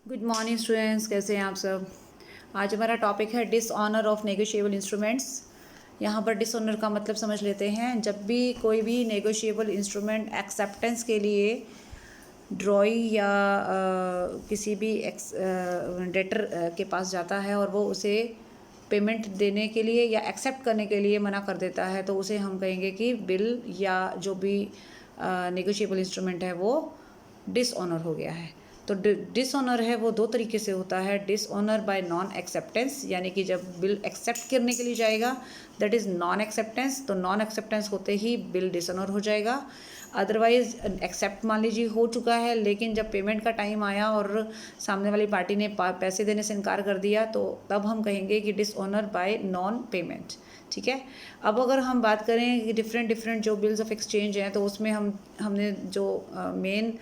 Good morning students, कैसे हैं आप सब। आज हमारा टॉपिक है डिसऑनर ऑफ नेगोशिएबल इंस्ट्रूमेंट्स। यहाँ पर डिसऑनर का मतलब समझ लेते हैं। जब भी कोई भी नेगोशिएबल इंस्ट्रूमेंट एक्सेप्टेंस के लिए ड्रॉई या किसी भी डेटर के पास जाता है और वो उसे पेमेंट देने के लिए या एक्सेप्ट करने के लिए मना कर देता है, तो उसे हम कहेंगे कि बिल या जो भी नेगोशिएबल इंस्ट्रूमेंट है वो डिसऑनर हो गया है। तो डिसऑनर है वो दो तरीके से होता है। डिसऑनर बाय नॉन एक्सेप्टेंस, यानी कि जब बिल एक्सेप्ट करने के लिए जाएगा दैट इज़ नॉन एक्सेप्टेंस, तो नॉन एक्सेप्टेंस होते ही बिल डिसऑनर हो जाएगा। अदरवाइज एक्सेप्ट मान लीजिए हो चुका है, लेकिन जब पेमेंट का टाइम आया और सामने वाली पार्टी ने पैसे देने से इनकार कर दिया, तो तब हम कहेंगे कि डिसऑनर बाय नॉन पेमेंट। ठीक है। अब अगर हम बात करें कि डिफरेंट जो बिल्स ऑफ एक्सचेंज हैं, तो उसमें हमने जो मेन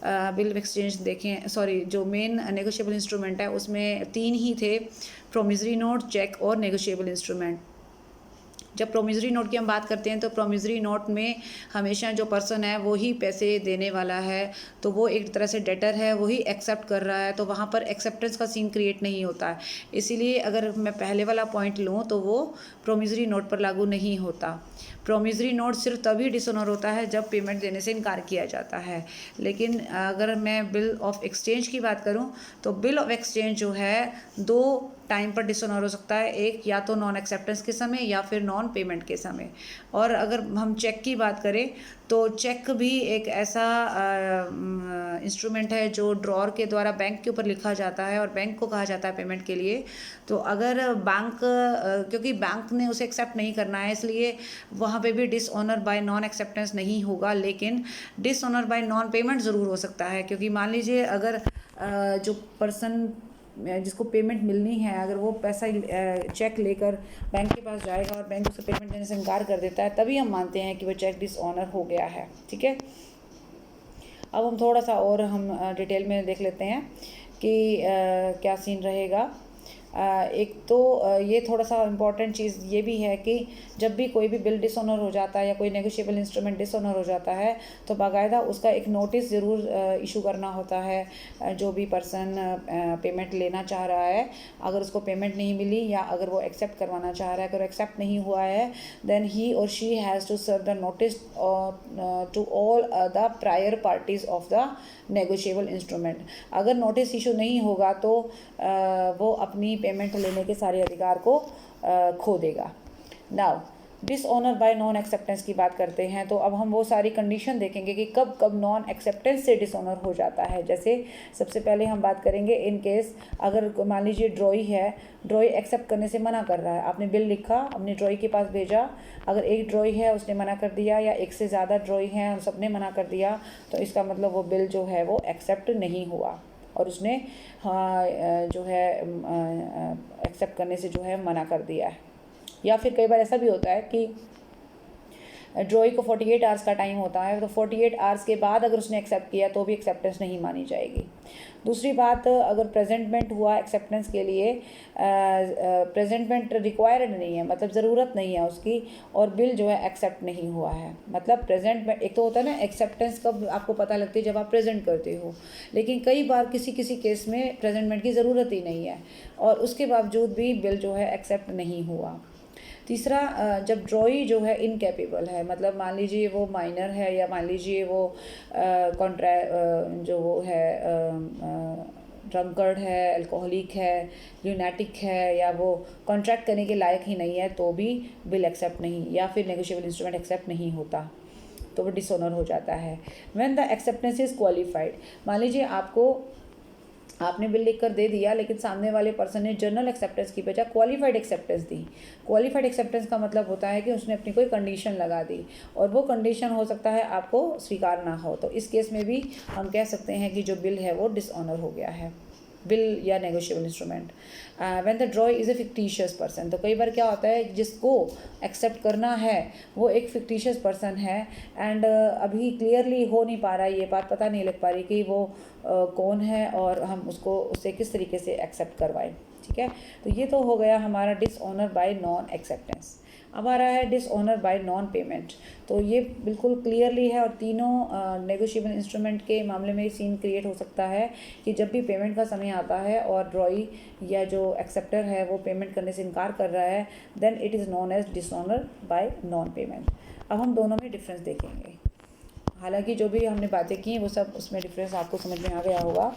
बिल ऑफ एक्सचेंज देखें, सॉरी, जो मेन नेगोशिएबल इंस्ट्रूमेंट है उसमें 3 ही थे: प्रोमिसरी नोट, चेक और नेगोशिएबल इंस्ट्रूमेंट। जब प्रोमिसरी नोट की हम बात करते हैं तो प्रोमिसरी नोट में हमेशा जो पर्सन है वो ही पैसे देने वाला है, तो वो एक तरह से डेटर है, वही एक्सेप्ट कर रहा है, तो वहाँ पर एक्सेप्टेंस का सीन क्रिएट नहीं होता है। इसीलिए अगर मैं पहले वाला पॉइंट लूँ तो वो प्रोमिसरी नोट पर लागू नहीं होता। प्रोमिसरी नोट सिर्फ तभी डिसऑनर होता है जब पेमेंट देने से इनकार किया जाता है। लेकिन अगर मैं बिल ऑफ एक्सचेंज की बात करूं तो बिल ऑफ एक्सचेंज जो है दो टाइम पर डिसऑनर हो सकता है, एक या तो नॉन एक्सेप्टेंस के समय या फिर नॉन पेमेंट के समय। और अगर हम चेक की बात करें तो चेक भी एक ऐसा इंस्ट्रूमेंट है जो ड्रॉर के द्वारा बैंक के ऊपर लिखा जाता है और बैंक को कहा जाता है पेमेंट के लिए। तो अगर बैंक, क्योंकि बैंक ने उसे एक्सेप्ट नहीं करना है, इसलिए वहाँ पे भी डिसऑनर बाय नॉन एक्सेप्टेंस नहीं होगा, लेकिन डिसऑनर बाय नॉन पेमेंट ज़रूर हो सकता है। क्योंकि मान लीजिए अगर जो पर्सन जिसको पेमेंट मिलनी है, अगर वो पैसा चेक लेकर बैंक के पास जाएगा और बैंक उसे पेमेंट देने से इनकार कर देता है, तभी हम मानते हैं कि वो चेक डिसऑनर हो गया है। ठीक है। अब हम थोड़ा सा और हम डिटेल में देख लेते हैं कि क्या सीन रहेगा। एक तो ये थोड़ा सा इम्पॉर्टेंट चीज़ ये भी है कि जब भी कोई भी बिल डिसऑनर हो जाता है या कोई नेगोशिएबल इंस्ट्रूमेंट डिसऑनर हो जाता है, तो बाकायदा उसका एक नोटिस ज़रूर इशू करना होता है। जो भी पर्सन पेमेंट लेना चाह रहा है, अगर उसको पेमेंट नहीं मिली या अगर वो एक्सेप्ट करवाना चाह रहा है, अगर एक्सेप्ट नहीं हुआ है, देन ही और she has to serve the notice to all the prior parties of the negotiable instrument. अगर नोटिस इशू नहीं होगा तो वो अपनी पेमेंट लेने के सारे अधिकार को खो देगा। Now dishonour by non acceptance की बात करते हैं, तो अब हम वो सारी कंडीशन देखेंगे कि कब कब नॉन एक्सेप्टेंस से डिसऑनर हो जाता है। जैसे सबसे पहले हम बात करेंगे इन केस अगर मान लीजिए ड्रॉई है, ड्रॉई एक्सेप्ट करने से मना कर रहा है। आपने बिल लिखा, अपने ड्रॉई के पास भेजा, अगर एक ड्रॉई है उसने मना कर दिया या एक से ज़्यादा ड्रॉई हैं और सबने मना कर दिया, तो इसका मतलब वो बिल जो है वो एक्सेप्ट नहीं हुआ और उसने जो है एक्सेप्ट करने से जो है मना कर दिया है। या फिर कई बार ऐसा भी होता है कि ड्रॉई को 48 आवर्स का टाइम होता है, तो 48 आवर्स के बाद अगर उसने एक्सेप्ट किया तो भी एक्सेप्टेंस नहीं मानी जाएगी। दूसरी बात, अगर प्रेजेंटमेंट हुआ एक्सेप्टेंस के लिए, प्रेजेंटमेंट रिक्वायर्ड नहीं है, मतलब ज़रूरत नहीं है उसकी, और बिल जो है एक्सेप्ट नहीं हुआ है। मतलब प्रेजेंटमेंट, एक तो होता है ना एक्सेप्टेंस कब आपको पता लगती है जब आप प्रेजेंट करते हो, लेकिन कई बार किसी किसी केस में प्रेजेंटमेंट की ज़रूरत ही नहीं है और उसके बावजूद भी बिल जो है एक्सेप्ट नहीं हुआ। तीसरा, जब ड्रॉई जो है इनकेपेबल है, मतलब मान लीजिए वो माइनर है या मान लीजिए वो जो वो है ड्रंकर्ड है, अल्कोहलिक है, ल्यूनेटिक है, या वो कॉन्ट्रैक्ट करने के लायक ही नहीं है, तो भी बिल एक्सेप्ट नहीं या फिर नेगोशिएबल इंस्ट्रूमेंट एक्सेप्ट नहीं होता, तो वो डिसऑनर हो जाता है। When the acceptance is qualified, मान लीजिए आपने बिल लिख कर दे दिया, लेकिन सामने वाले पर्सन ने जनरल एक्सेप्टेंस की बजाय क्वालिफाइड एक्सेप्टेंस दी। क्वालिफाइड एक्सेप्टेंस का मतलब होता है कि उसने अपनी कोई कंडीशन लगा दी और वो कंडीशन हो सकता है आपको स्वीकार ना हो, तो इस केस में भी हम कह सकते हैं कि जो बिल है वो डिसऑनर हो गया है, बिल या negotiable instrument. When the ड्रॉई is a fictitious person, तो कई बार क्या होता है जिसको एक्सेप्ट करना है वो एक फिक्टिशियस पर्सन है एंड अभी क्लियरली हो नहीं पा रहा है, ये बात पता नहीं लग पा रही कि वो कौन है और हम उससे किस तरीके से एक्सेप्ट करवाएं। ठीक है, तो ये तो हो गया हमारा डिसऑनर बाय नॉन एक्सेप्टेंस। अब आ रहा है डिसऑनर बाय नॉन पेमेंट। तो ये बिल्कुल क्लियरली है और तीनों नेगोशिएबल इंस्ट्रूमेंट के मामले में सीन क्रिएट हो सकता है कि जब भी पेमेंट का समय आता है और ड्रॉई या जो एक्सेप्टर है वो पेमेंट करने से इनकार कर रहा है, then it is known as dishonour by non payment. अब हम दोनों में डिफरेंस देखेंगे। हालांकि जो भी हमने बातें की वो सब उसमें डिफरेंस आपको समझ में आ गया होगा।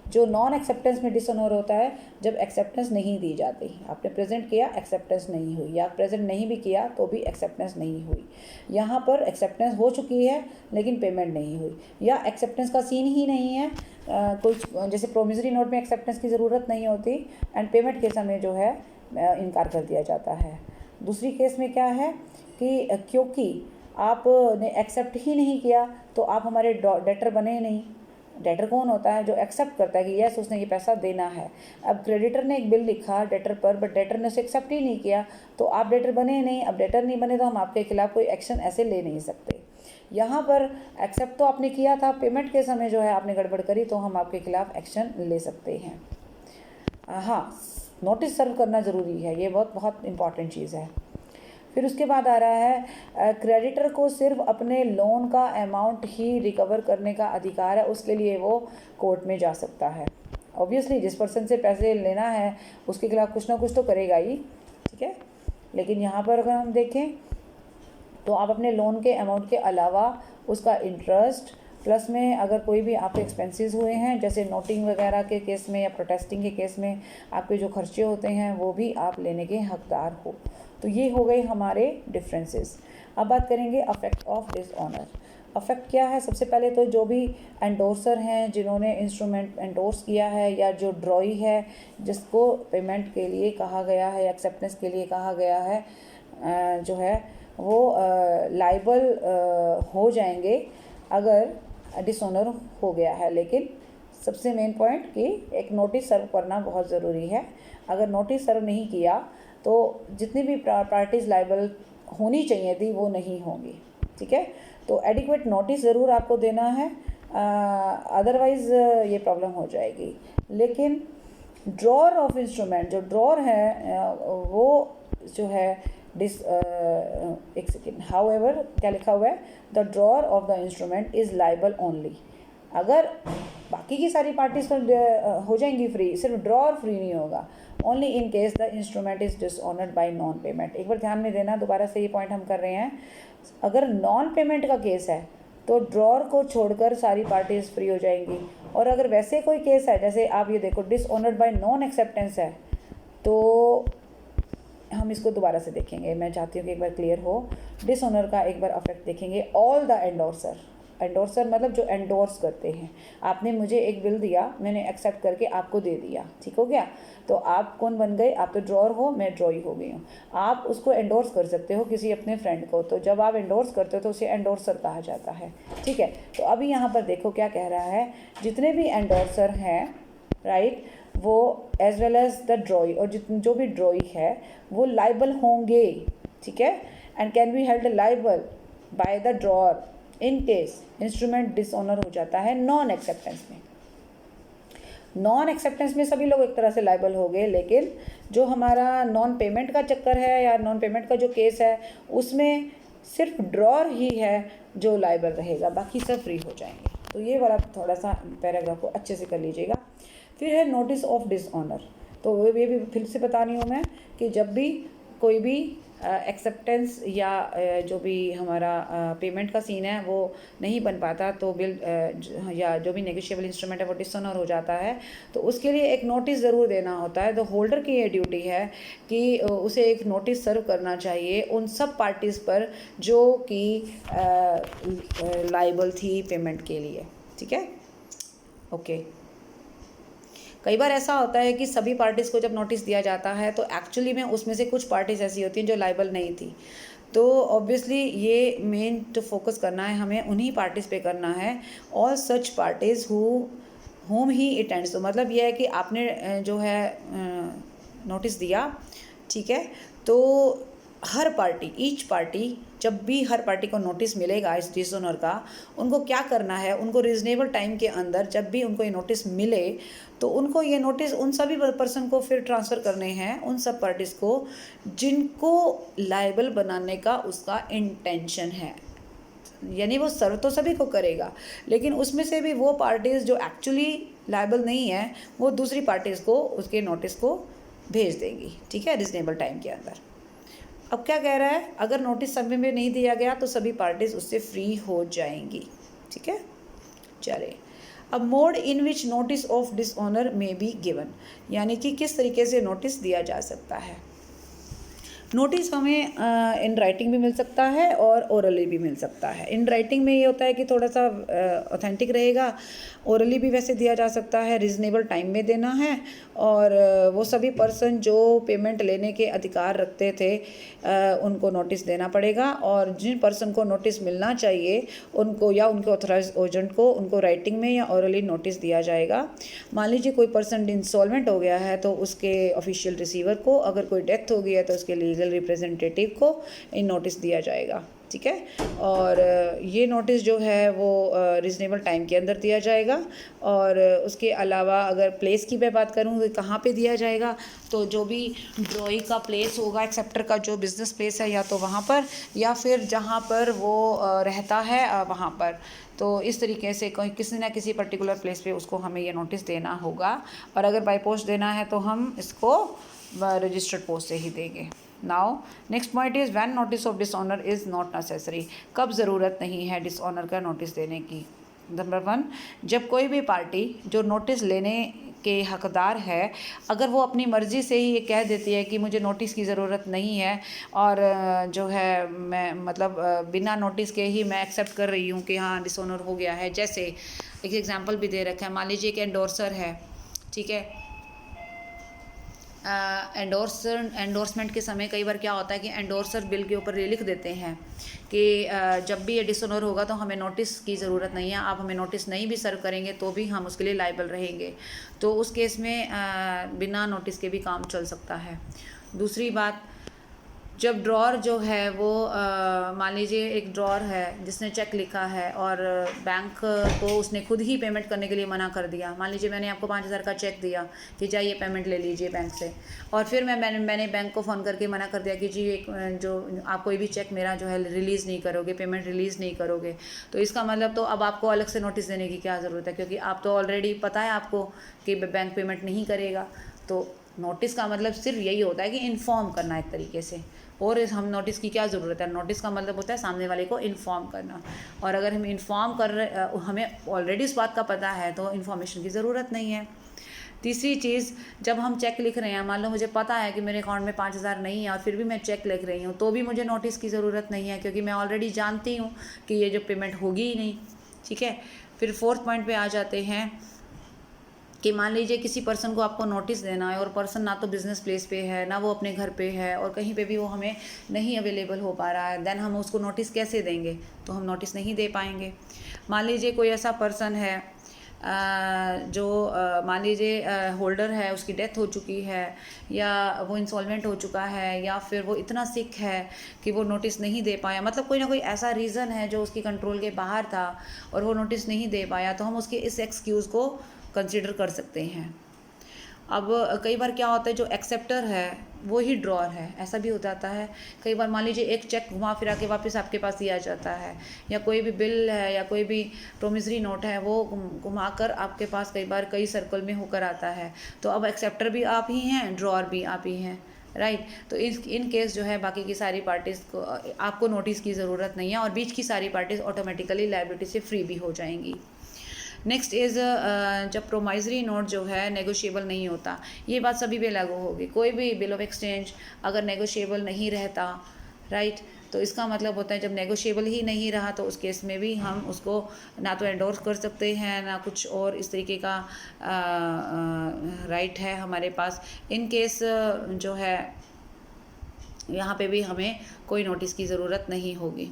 जो नॉन एक्सेप्टेंस में डिसऑनर होता है जब एक्सेप्टेंस नहीं दी जाती, आपने प्रेजेंट किया एक्सेप्टेंस नहीं हुई, या प्रेजेंट नहीं भी किया तो भी एक्सेप्टेंस नहीं हुई। यहाँ पर एक्सेप्टेंस हो चुकी है लेकिन पेमेंट नहीं हुई, या एक्सेप्टेंस का सीन ही नहीं है। कुछ जैसे प्रोमिसरी नोट में एक्सेप्टेंस की ज़रूरत नहीं होती एंड पेमेंट के समय जो है इनकार कर दिया जाता है। दूसरी केस में क्या है कि क्योंकि आपने एक्सेप्ट ही नहीं किया तो आप हमारे डेटर बने नहीं। डेटर कौन होता है? जो एक्सेप्ट करता है कि यस उसने ये पैसा देना है। अब क्रेडिटर ने एक बिल लिखा डेटर पर, बट डेटर ने उसे एक्सेप्ट ही नहीं किया तो आप डेटर बने नहीं। अब डेटर नहीं बने तो हम आपके खिलाफ कोई एक्शन ऐसे ले नहीं सकते। यहाँ पर एक्सेप्ट तो आपने किया था, पेमेंट के समय जो है आपने गड़बड़ करी तो हम आपके खिलाफ एक्शन ले सकते हैं। हाँ, नोटिस सर्व करना ज़रूरी है, ये बहुत इंपॉर्टेंट चीज़ है। फिर उसके बाद आ रहा है क्रेडिटर को सिर्फ अपने लोन का अमाउंट ही रिकवर करने का अधिकार है, उसके लिए वो कोर्ट में जा सकता है। ऑब्वियसली जिस पर्सन से पैसे लेना है उसके खिलाफ कुछ ना कुछ तो करेगा ही, ठीक है। लेकिन यहाँ पर अगर हम देखें तो आप अपने लोन के अमाउंट के अलावा उसका इंटरेस्ट प्लस में अगर कोई भी आपके एक्सपेंसेस हुए हैं जैसे नोटिंग वगैरह के केस में या प्रोटेस्टिंग के केस में आपके जो खर्चे होते हैं वो भी आप लेने के हकदार हो। तो ये हो गए हमारे डिफरेंसेस। अब बात करेंगे अफेक्ट ऑफ डिसऑनर। अफेक्ट क्या है? सबसे पहले तो जो भी एंडोर्सर हैं जिन्होंने इंस्ट्रूमेंट एंडोर्स किया है या जो ड्रॉई है जिसको पेमेंट के लिए कहा गया है, एक्सेप्टेंस के लिए कहा गया है, जो है वो लाइबल हो जाएंगे अगर डिसऑनर हो गया है। लेकिन सबसे मेन पॉइंट कि एक नोटिस सर्व करना बहुत ज़रूरी है। अगर नोटिस सर्व नहीं किया तो जितनी भी पार्टीज़ लाइबल होनी चाहिए थी वो नहीं होंगी, ठीक है। तो एडिक्वेट नोटिस ज़रूर आपको देना है, अदरवाइज़ ये प्रॉब्लम हो जाएगी। लेकिन ड्रॉर ऑफ इंस्ट्रूमेंट, जो ड्रॉर है वो जो है एक सेकेंड, हाउएवर क्या लिखा हुआ है, the drawer of the instrument is liable only. अगर बाकी की सारी पार्टीज तो हो जाएंगी फ्री, सिर्फ ड्रॉर फ्री नहीं होगा। Only in case the instrument is dishonoured bye non payment. एक बार ध्यान में देना, दोबारा से ये पॉइंट हम कर रहे हैं। अगर नॉन पेमेंट का केस है तो ड्रॉर को छोड़कर सारी पार्टीज फ्री हो जाएंगी। और अगर वैसे कोई केस है जैसे आप ये देखो डिसऑनर्ड बाय नॉन एक्सेप्टेंस है तो हम इसको दोबारा से देखेंगे। मैं चाहती हूँ कि एक बार क्लियर हो। डिसऑनर का एक बार अफेक्ट देखेंगे। ऑल द एंडोर्सर, एंडोर्सर मतलब जो एंडोर्स करते हैं। आपने मुझे एक बिल दिया, मैंने एक्सेप्ट करके आपको दे दिया, ठीक हो गया। तो आप कौन बन गए? आप तो ड्रॉर हो, मैं ड्रॉई हो गई हूँ। आप उसको एंडोर्स कर सकते हो किसी अपने फ्रेंड को, तो जब आप एंडोर्स करते हो तो उसे एंडोर्सर कहा जाता है, ठीक है। तो अभी यहाँ पर देखो क्या कह रहा है, जितने भी एंडोर्सर हैं राइट, वो as well as the drawee, और जो भी ड्रॉई है वो लाइबल होंगे, ठीक है। And can be held liable by the drawer in case instrument dishonour हो जाता है नॉन एक्सेप्टेंस में। नॉन एक्सेप्टेंस में सभी लोग एक तरह से लाइबल हो गए, लेकिन जो हमारा नॉन पेमेंट का चक्कर है या नॉन पेमेंट का जो केस है उसमें सिर्फ ड्रॉर ही है जो लाइबल रहेगा, बाकी सब फ्री हो जाएंगे। तो ये वाला थोड़ा सा पैराग्राफ को अच्छे से कर लीजिएगा। फिर है नोटिस ऑफ डिसऑनर। तो ये भी फिर से बता रही हूँ मैं कि जब भी कोई भी एक्सेप्टेंस या जो भी हमारा पेमेंट का सीन है वो नहीं बन पाता तो बिल या जो भी नेगोशिएबल इंस्ट्रूमेंट है वो डिसऑनर हो जाता है, तो उसके लिए एक नोटिस ज़रूर देना होता है। तो होल्डर की ये ड्यूटी है कि उसे एक नोटिस सर्व करना चाहिए उन सब पार्टीज़ पर जो कि लाइबल थी पेमेंट के लिए, ठीक है। ओके, कई बार ऐसा होता है कि सभी पार्टीज़ को जब नोटिस दिया जाता है तो एक्चुअली में उसमें से कुछ पार्टीज़ ऐसी होती हैं जो लाइबल नहीं थी। तो ऑब्वियसली ये मेन तो फोकस करना है हमें उन्हीं पार्टीज़ पे करना है, all such parties home he it ends. तो मतलब ये है कि आपने जो है नोटिस दिया, ठीक है, तो हर पार्टी, ईच पार्टी, जब भी हर पार्टी को नोटिस मिलेगा इस डिसऑनर का, उनको क्या करना है, उनको रीजनेबल टाइम के अंदर जब भी उनको ये नोटिस मिले तो उनको ये नोटिस उन सभी पर्सन को फिर ट्रांसफ़र करने हैं, उन सब पार्टीज़ को जिनको लायबल बनाने का उसका इंटेंशन है। यानी वो सर्व तो सभी को करेगा, लेकिन उसमें से भी वो पार्टीज़ जो एक्चुअली लायबल नहीं है वो दूसरी पार्टीज़ को उसके नोटिस को भेज देंगी, ठीक है, रिजनेबल टाइम के अंदर। अब क्या कह रहा है, अगर नोटिस समय में नहीं दिया गया तो सभी पार्टीज़ उससे फ्री हो जाएंगी, ठीक है। चलिए, अब mode in which notice of dishonour में बी गिवन, यानी कि किस तरीके से नोटिस दिया जा सकता है। नोटिस हमें इन राइटिंग भी मिल सकता है और ओरली भी मिल सकता है। इन राइटिंग में ये होता है कि थोड़ा सा ऑथेंटिक रहेगा, ओरली भी वैसे दिया जा सकता है, रीज़नेबल टाइम में देना है, और वो सभी पर्सन जो पेमेंट लेने के अधिकार रखते थे उनको नोटिस देना पड़ेगा, और जिन पर्सन को नोटिस मिलना चाहिए उनको या उनके ऑथराइज एजेंट को उनको राइटिंग में या ओरली नोटिस दिया जाएगा। मान लीजिए कोई पर्सन इंसॉल्वेंट हो गया है तो उसके ऑफिशियल रिसीवर को, अगर कोई डेथ हो गई है तो उसके लीगल रिप्रेजेंटेटिव को इन नोटिस दिया जाएगा, ठीक है। और ये नोटिस जो है वो रीज़नेबल टाइम के अंदर दिया जाएगा। और उसके अलावा अगर प्लेस की मैं बात करूँ तो कहाँ पे दिया जाएगा, तो जो भी ड्रॉई का प्लेस होगा, एक्सेप्टर का जो बिज़नेस प्लेस है, या तो वहाँ पर या फिर जहाँ पर वो रहता है वहाँ पर। तो इस तरीके से कोई किसी ना किसी पर्टिकुलर प्लेस पे उसको हमें ये नोटिस देना होगा, और अगर बाय पोस्ट देना है तो हम इसको रजिस्टर्ड पोस्ट से ही देंगे। Now next point is when notice of dishonour is not necessary, कब ज़रूरत नहीं है डिसऑनर का नोटिस देने की। नंबर 1, जब कोई भी पार्टी जो नोटिस लेने के हकदार है, अगर वो अपनी मर्ज़ी से ही ये कह देती है कि मुझे नोटिस की ज़रूरत नहीं है, और जो है मैं मतलब बिना नोटिस के ही मैं एक्सेप्ट कर रही हूँ कि हाँ डिसऑनर हो गया है। जैसे एक एग्जांपल भी दे रखा है, मान लीजिए एक एंडोर्सर है, ठीक है। एंडोर्समेंट के समय कई बार क्या होता है कि एंडोर्सर बिल के ऊपर ये लिख देते हैं कि जब भी ये डिसऑनर होगा तो हमें नोटिस की ज़रूरत नहीं है, आप हमें नोटिस नहीं भी सर्व करेंगे तो भी हम उसके लिए लायबल रहेंगे। तो उस केस में बिना नोटिस के भी काम चल सकता है। दूसरी बात, जब ड्रॉर जो है वो मान लीजिए एक ड्रॉर है जिसने चेक लिखा है और बैंक को उसने खुद ही पेमेंट करने के लिए मना कर दिया। मान लीजिए मैंने आपको 5,000 का चेक दिया कि जाइए पेमेंट ले लीजिए बैंक से, और फिर मैंने बैंक को फ़ोन करके मना कर दिया कि जी एक जो आप कोई भी चेक मेरा जो है रिलीज़ नहीं करोगे, पेमेंट रिलीज़ नहीं करोगे। तो इसका मतलब तो अब आपको अलग से नोटिस देने की क्या ज़रूरत है, क्योंकि आप तो ऑलरेडी पता है आपको कि बैंक पेमेंट नहीं करेगा। तो नोटिस का मतलब सिर्फ यही होता है कि इन्फॉर्म करना एक तरीके से, और हम नोटिस की क्या ज़रूरत है, नोटिस का मतलब होता है सामने वाले को इन्फॉर्म करना। और अगर हम इन्फॉर्म कर रहे, हमें ऑलरेडी इस बात का पता है तो इन्फॉर्मेशन की ज़रूरत नहीं है। तीसरी चीज़, जब हम चेक लिख रहे हैं, मान लो मुझे पता है कि मेरे अकाउंट में 5,000 नहीं है और फिर भी मैं चेक लिख रही हूँ, तो भी मुझे नोटिस की ज़रूरत नहीं है, क्योंकि मैं ऑलरेडी जानती हूँ कि ये जो पेमेंट होगी ही नहीं, ठीक है। फिर 4th पॉइंट पे आ जाते हैं कि मान लीजिए किसी पर्सन को आपको नोटिस देना है और पर्सन ना तो बिज़नेस प्लेस पे है, ना वो अपने घर पे है, और कहीं पे भी वो हमें नहीं अवेलेबल हो पा रहा है, देन हम उसको नोटिस कैसे देंगे, तो हम नोटिस नहीं दे पाएंगे। मान लीजिए कोई ऐसा पर्सन है जो मान लीजिए होल्डर है, उसकी डेथ हो चुकी है, या वो इंसॉल्वेंट हो चुका है, या फिर वो इतना सिक है कि वो नोटिस नहीं दे पाया, मतलब कोई ना कोई ऐसा रीज़न है जो उसकी कंट्रोल के बाहर था और वो नोटिस नहीं दे पाया, तो हम उसके इस एक्सक्यूज़ को कंसिडर कर सकते हैं। अब कई बार क्या होता है, जो एक्सेप्टर है वो ही ड्रॉर है, ऐसा भी हो जाता है। कई बार मान लीजिए एक चेक घुमा फिरा के वापस आपके पास दिया जाता है, या कोई भी बिल है या कोई भी प्रोमिसरी नोट है वो घुमाकर आपके पास कई बार कई सर्कल में होकर आता है, तो अब एक्सेप्टर भी आप ही हैं, ड्रॉर भी आप ही हैं, राइट। तो इन केस जो है बाकी की सारी पार्टीज़ को आपको नोटिस की ज़रूरत नहीं है, और बीच की सारी पार्टीज़ ऑटोमेटिकली लायबिलिटी से फ्री भी हो जाएंगी। नेक्स्ट इज़ जब प्रोमाइजरी नोट जो है नेगोशिएबल नहीं होता, ये बात सभी पे लागू होगी। कोई भी बिल ऑफ एक्सचेंज अगर नेगोशिएबल नहीं रहता, राइट, तो इसका मतलब होता है जब नेगोशिएबल ही नहीं रहा तो उस केस में भी हम उसको ना तो एंडोर्स कर सकते हैं, ना कुछ और इस तरीके का राइट है हमारे पास। इन केस जो है यहाँ पे भी हमें कोई नोटिस की ज़रूरत नहीं होगी।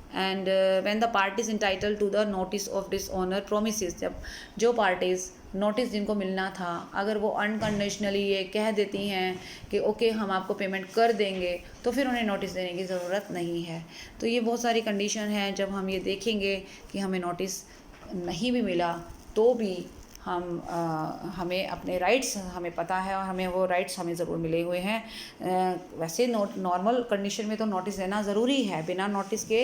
And when the parties entitled to the notice of dishonour promises, जब जो पार्टीज़ नोटिस जिनको मिलना था, अगर वो अनकंडीशनली ये कह देती हैं कि ओके हम आपको पेमेंट कर देंगे, तो फिर उन्हें नोटिस देने की ज़रूरत नहीं है। तो ये बहुत सारी कंडीशन है, जब हम ये देखेंगे कि हमें नोटिस नहीं भी मिला तो भी हमें अपने राइट्स हमें पता है और हमें वो राइट्स हमें ज़रूर मिले हुए हैं। वैसे नॉर्मल कंडीशन में तो नोटिस देना ज़रूरी है, बिना नोटिस के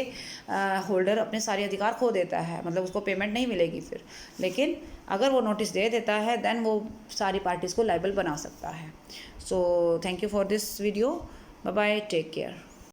होल्डर अपने सारे अधिकार खो देता है, मतलब उसको पेमेंट नहीं मिलेगी फिर। लेकिन अगर वो नोटिस दे देता है देन वो सारी पार्टीज़ को लायबल बना सकता है। So thank you for this video, bye bye, take care.